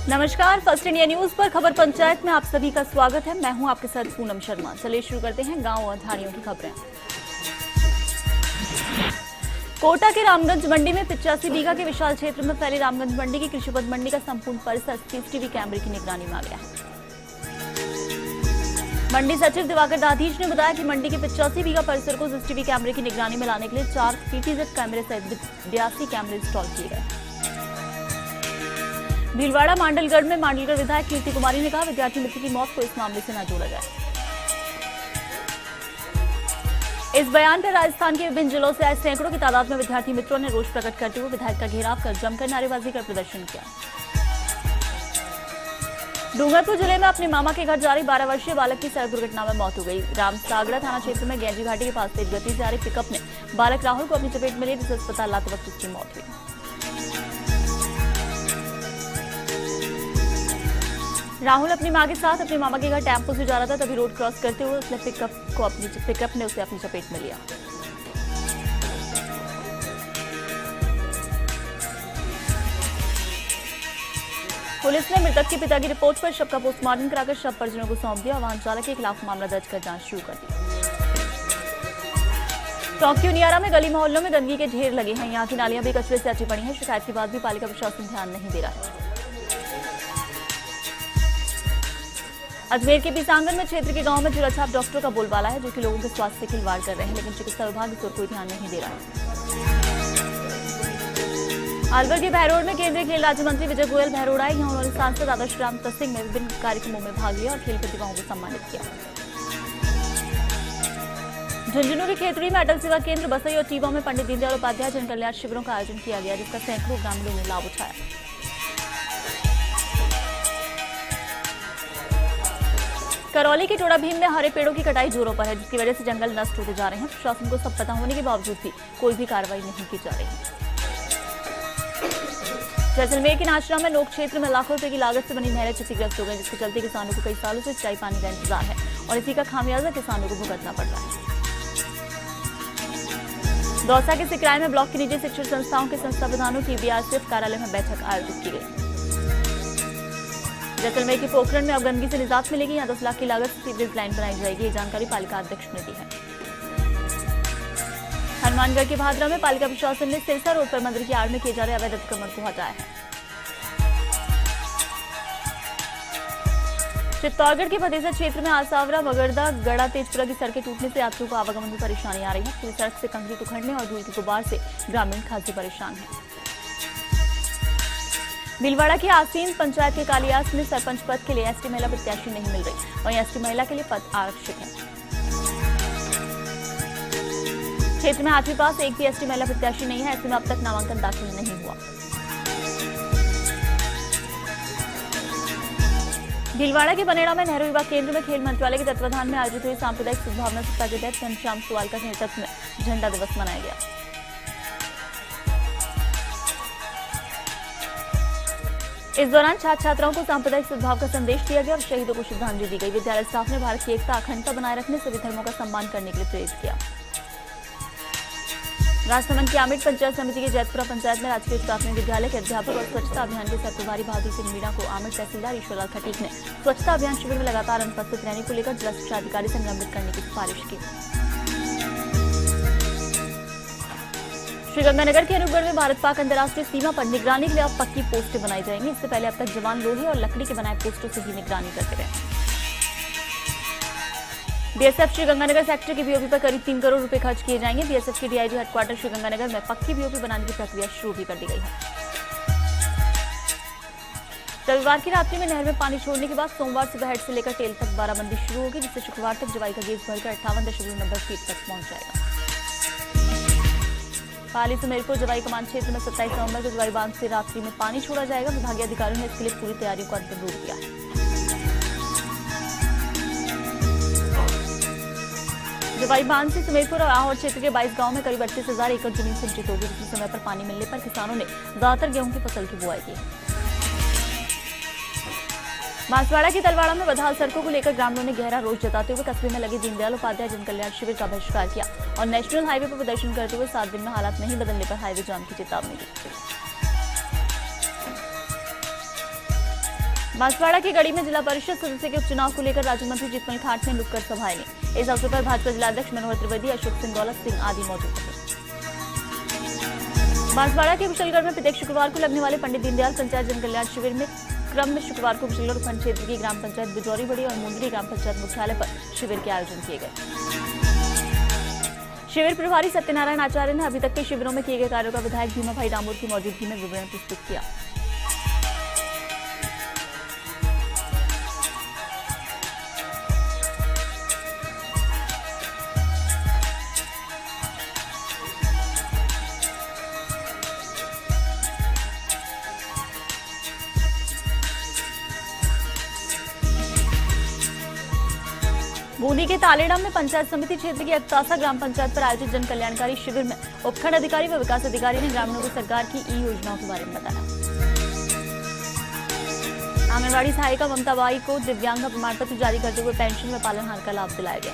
नमस्कार, first India news पर खबर पंचायत में आप सभी का स्वागत है। मैं हूं आपके साथ पूनम शर्मा। चलिए शुरू करते हैं गांव और धारियों की खबरें। कोटा के रामगंज मंडी में 85 बीघा के विशाल क्षेत्र में फैली रामगंज मंडी की कृषि उपज मंडी का संपूर्ण परिसर सीसीटीवी कैमरे की निगरानी में आ गया है। मंडी सचिव दिवाकर दाधीच ने बताया कि मंडी के 85 बीघा परिसर को सीसीटीवी कैमरे की निगरानी में लाने के लिए 4 पीटीजेड कैमरे सहित 82 कैमरे इंस्टॉल किए गए। भीलवाड़ा मांडलगढ़ में मांडलगढ़ विधायक कीर्ति कुमारी ने कहा, विद्यार्थी मित्र की मौत को इस मामले से न जोड़ा जाए। इस बयान पर राजस्थान के विभिन्न जिलों से आए सैकड़ों की तादाद में विद्यार्थी मित्रों ने रोष प्रकट करते हुए विधायक का घेराव कर जमकर नारेबाजी कर प्रदर्शन किया। डूंगरपुर जिले में अपने मामा के घर जा रही 12 वर्षीय बालक की सड़क दुर्घटना में मौत हो गई। रामसागड़ा थाना क्षेत्र में गैंजी घाटी के पास तेज गति से आ रही पिकअप ने बालक राहुल को अपनी चपेट में ले जिसे अस्पताल लाते वक्त उसकी मौत हुई। राहुल अपनी मां के साथ अपने मामा के घर टेम्पो से जा रहा था, तभी रोड क्रॉस करते हुए उसने पिकअप ने उसे अपनी चपेट में लिया। पुलिस ने मृतक के पिता की रिपोर्ट पर शव का पोस्टमार्टम कराकर शव परिजनों को सौंप दिया। वाहन चालक के खिलाफ मामला दर्ज कर जांच शुरू कर दी। टोक्यो नियारा में गली मोहल्लों में गंदगी के ढेर लगे हैं। यहाँ की नालियां भी कचरे से अटी पड़ी हैं। शिकायत के बाद भी पालिका प्रशासन ध्यान नहीं दे रहा है। अजमेर के पीसांगन में क्षेत्र के गांव में चुराछाप डॉक्टर का बोलबाला है, जो कि लोगों के स्वास्थ्य से खिलवाड़ कर रहे हैं, लेकिन चिकित्सा विभाग इस ओर कोई ध्यान नहीं दे रहा है। अलवर के बहरोड़ में केंद्रीय खेल राज्य मंत्री विजय गोयल बहरोड़ आए। यहाँ उन्होंने सांसद आदर्श राम तसिंग में विभिन्न कार्यक्रमों में भाग लिया और खेल प्रतिभाओं को सम्मानित किया। झुंझुनू के खेतड़ी में अटल सेवा केंद्र बसई और टीबा में पंडित दीनदयाल उपाध्याय जन कल्याण शिविरों का आयोजन किया गया, जिसका सैकड़ों ग्रामीणों ने लाभ उठाया। करौली के टोड़ा भीम में हरे पेड़ों की कटाई जोरों पर है, जिसकी वजह से जंगल नष्ट होते जा रहे हैं। प्रशासन को सब पता होने के बावजूद भी कोई भी कार्रवाई नहीं की जा रही है। जैसलमेर के नाचरा में नोक क्षेत्र में लाखों रुपए की लागत से बनी नहरें क्षतिग्रस्त हो गई, जिसके चलते किसानों को कई सालों से सिंचाई पानी का इंतजार है और इसी का खामियाजा किसानों को भुगतना पड़ रहा है। दौसा के सिकराय में ब्लॉक की निजी शिक्षण संस्थाओं के संस्था प्रधानों की बीआरसीएफ कार्यालय में बैठक आयोजित की गई। जैसलमेर के पोखरण में अब गंदगी से निजात मिलेगी। यहाँ 10 लाख की लागत से सीवरेज लाइन बनाई जाएगी। ये जानकारी पालिका अध्यक्ष ने दी है। हनुमानगढ़ के भादरा में पालिका प्रशासन ने सिरसा रोड पर मंदिर की आड़ में किए जा रहे अवैध अतिक्रमण को हटाया है। चित्तौड़गढ़ के फतेहसर क्षेत्र में आसावरा मगरदा गड़ा तेजपुरा की सड़कें टूटने से यात्रियों को आवागमन में परेशानी आ रही है। पूरी सड़क से कंकरीट उखड़ने और धूल के गुबार से ग्रामीण खासी परेशान है। भीलवाड़ा के आसीन पंचायत के कालियास में सरपंच पद के लिए एसटी महिला प्रत्याशी नहीं मिल रही, वहीं एसटी महिला के लिए पद आरक्षित है। क्षेत्र में 8वीं पास एक भी एसटी महिला प्रत्याशी नहीं है। ऐसे में अब तक नामांकन दाखिल नहीं हुआ। भीलवाड़ा के बनेड़ा में नेहरू युवा केंद्र में खेल मंत्रालय के तत्वाधान में आयोजित हुई सांप्रदायिक सद्भावना सप्ताह के तहत घनश्याम सुवालकर के नेतृत्व में झंडा दिवस मनाया गया। इस दौरान छात्र छात्राओं को सांप्रदायिक सद्भाव का संदेश दिया गया और शहीदों को श्रद्धांजलि दी गई। विद्यालय स्टाफ ने भारत की एकता अखंडता बनाए रखने सभी धर्मों का सम्मान करने के लिए प्रेरित किया। राजसमंद की आमिर पंचायत समिति के जैतपुरा पंचायत में राजकीय प्राथमिक विद्यालय के अध्यापक और स्वच्छता अभियान के सरप्रभारी बहादुर सिंह मीणा को आमिर तहसीलदार ईश्वरलाल खटीक ने स्वच्छता अभियान शिविर में लगातार अनुपस्थित रहने को लेकर जिला शिक्षा अधिकारी से निलंबित करने की सिफारिश की। श्रीगंगानगर के अनूपगढ़ में भारत पाक अंतर्राष्ट्रीय सीमा पर निगरानी के लिए अब पक्की पोस्टें बनाई जाएंगी। इससे पहले अब तक जवान लोहे और लकड़ी के बनाए पोस्टों से ही निगरानी करते रहे। बीएसएफ श्रीगंगानगर सेक्टर की बीओपी पर करीब 3 करोड़ रुपए खर्च किए जाएंगे। बीएसएफ के डीआईजी हेडक्वार्टर श्रीगंगानगर में पक्की बीओपी बनाने की प्रक्रिया शुरू भी कर दी गई है। रविवार की रात्रि में नहर में पानी छोड़ने के बाद सोमवार सुबह से लेकर टेल तक बाराबंदी शुरू होगी, जिससे शुक्रवार तक जवाई का गेज भरकर 58.90 फीट तक पहुंच जाएगा। पाली सुमेरपुर जवाई कमान क्षेत्र में 27 नवंबर को जवाई बांध से रात्रि में पानी छोड़ा जाएगा। विभागीय अधिकारियों ने इसके लिए पूरी तैयारियों को अंतिम रूप दिया है। जवाई बांध से सुमेरपुर और आहोर क्षेत्र के 22 गांव में करीब 38,000 एकड़ जमीन सिंचित होगी, जिसमें समय पर पानी मिलने पर किसानों ने ज्यादातर गेहूं की फसल की बुआई की। बांसवाड़ा की तलवाड़ा में बदहाल सड़कों को लेकर ग्रामीणों ने गहरा रोष जताते हुए कस्बे में लगे दीनदयाल उपाध्याय जन कल्याण शिविर का बहिष्कार किया और नेशनल हाईवे पर प्रदर्शन करते हुए 7 दिन में हालात नहीं बदलने पर हाईवे जाम की चेतावनी दी। बांसवाड़ा की गढ़ी में जिला परिषद सदस्य के उपचुनाव को लेकर राज्य मंत्री जीतमल खाट ने नुक्कड़ सभाएं ली। इस अवसर पर भाजपा जिलाध्यक्ष मनोहर त्रिवेदी, अशोक सिंह, दौलत सिंह आदि मौजूद थे। बांसवाड़ा के कुशलगढ़ में प्रत्येक शुक्रवार को लगने वाले पंडित दीनदयाल पंचायत जन कल्याण शिविर में क्रम में शुक्रवार को कुशलगढ़ उपखंड क्षेत्र की ग्राम पंचायत बिजौरी बड़ी और मुंदरी ग्राम पंचायत मुख्यालय पर शिविर के आयोजन किए गए। शिविर प्रभारी सत्यनारायण आचार्य ने अभी तक के शिविरों में किए गए कार्यों का विधायक भीमा भाई डामोर की मौजूदगी में विवरण प्रस्तुत किया। बूंदी के तालेड़ा में पंचायत समिति क्षेत्र की अक्तासा ग्राम पंचायत पर आयोजित जन कल्याणकारी शिविर में उपखंड अधिकारी व विकास अधिकारी ने ग्रामीणों को सरकार की ई योजनाओं के बारे में बताया। आंगनबाड़ी सहायिका ममता बाई को दिव्यांग प्रमाण पत्र जारी करते हुए पेंशन व पालनहार का लाभ दिलाया गया।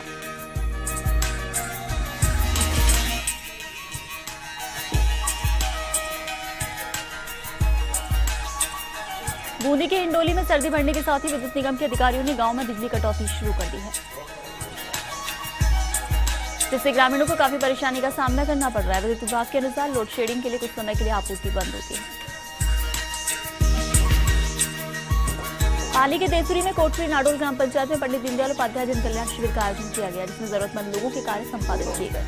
बूंदी के हिंडोली में सर्दी बढ़ने के साथ ही विद्युत निगम के अधिकारियों ने गांव में बिजली कटौती शुरू कर दी है, जिससे ग्रामीणों को काफी परेशानी का सामना करना पड़ रहा है। विद्युत विभाग के अनुसार लोड शेडिंग के लिए कुछ समय के लिए आपूर्ति बंद होती है। पाली के देसुरी में कोटरी नाडोल ग्राम पंचायत में पंडित दीनदयाल उपाध्याय जन कल्याण शिविर का आयोजन किया गया, जिसमें जरूरतमंद लोगों के कार्य संपादित किए गए।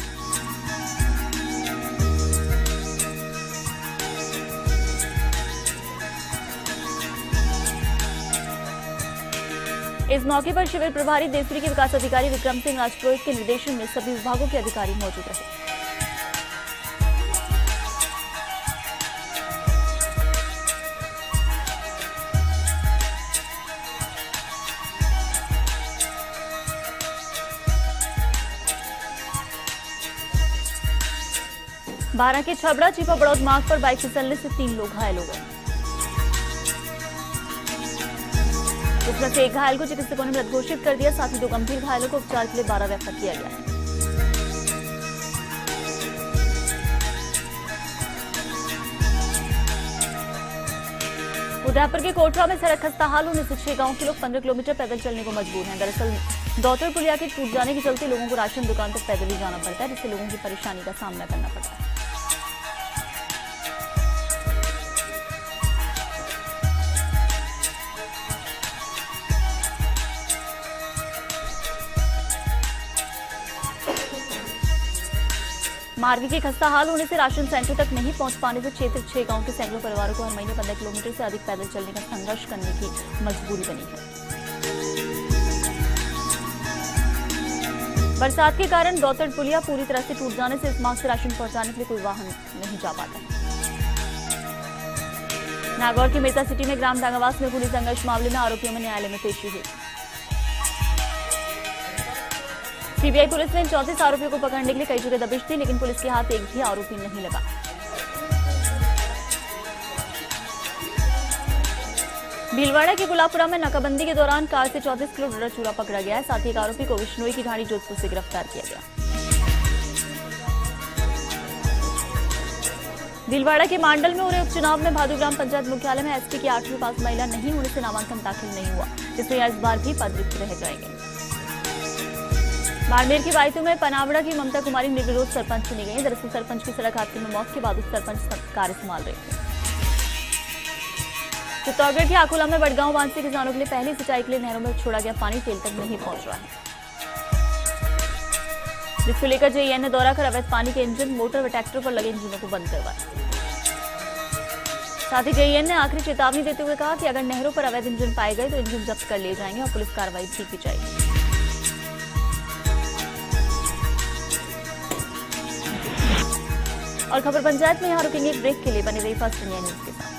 इस मौके पर शिविर प्रभारी देसुरी के विकास अधिकारी विक्रम सिंह राजपुरोहित के निर्देशन में सभी विभागों के अधिकारी मौजूद रहे। बारां के छबड़ा चिपा बड़ौद मार्ग पर बाइक फिसलने से 3 लोग घायल हो गए, जिसमें से एक घायल को चिकित्सकों ने मृत घोषित कर दिया। साथ ही 2 गंभीर घायलों को उपचार के लिए बारां रेफर किया गया है। उदयपुर के कोटरा में सड़क खस्ताहाल होने से 6 गांव के लोग 15 किलोमीटर पैदल चलने को मजबूर हैं। दरअसल दौतड़ पुलिया के टूट जाने के चलते लोगों को राशन दुकान तक पैदल ही जाना पड़ता है, जिससे लोगों की परेशानी का सामना करना पड़ता है। मार्ग के खस्ताहाल होने से राशन सेंटर तक नहीं पहुंच पाने से क्षेत्र 6 गांव के सैकड़ों परिवारों को हर महीने 15 किलोमीटर से अधिक पैदल चलने का संघर्ष करने की मजबूरी बनी है। बरसात के कारण दौतड़ पुलिया पूरी तरह से टूट जाने से इस मार्ग से राशन पहुंचाने के लिए कोई वाहन नहीं जा पाता है। नागौर के मेता सिटी में ग्राम दांगावास में पुलिस संघर्ष मामले में आरोपियों में न्यायालय में पेशी हुई। सीबीआई पुलिस ने 34 आरोपियों को पकड़ने के लिए कई जगह दबिश दी, लेकिन पुलिस के हाथ एक भी आरोपी नहीं लगा। भीलवाड़ा के गुलाबपुरा में नाकाबंदी के दौरान कार से 34 किलो ड्रग चूरा पकड़ा गया है। साथ ही एक आरोपी को विश्नोई की घाटी जोधपुर से गिरफ्तार किया गया। भीलवाड़ा के मांडल में हो रहे उपचुनाव में भादू ग्राम पंचायत मुख्यालय में एसटी की 8वीं पास महिला नहीं होने से नामांकन दाखिल नहीं हुआ, जिससे इस बार भी पद रिक्त रह जाएंगे। बाड़मेर के बायतू में पनावड़ा की ममता कुमारी निर्विरोध सरपंच चुनी गई। दरअसल सरपंच की सड़क हादसे में मौत के बाद उस सरपंच कार्य संभाल रहे थे। चित्तौड़गढ़ के आकोला में बड़गांव बांध से किसानों के लिए पहली सिंचाई के लिए नहरों में छोड़ा गया पानी टेल तक नहीं पहुंच रहा है, जिसको लेकर जेईएन ने दौरा कर अवैध पानी के इंजन, मोटर व ट्रैक्टर पर लगे इंजनों को बंद करवाया। साथ ही जेईएन ने आखिरी चेतावनी देते हुए कहा कि अगर नहरों पर अवैध इंजन पाए गए तो इंजन जब्त कर लिए जाएंगे और पुलिस कार्रवाई भी की जाएगी। और खबर पंचायत में यहाँ रुकेंगे ब्रेक के लिए, बने रही फर्स्ट इंडिया न्यूज के साथ।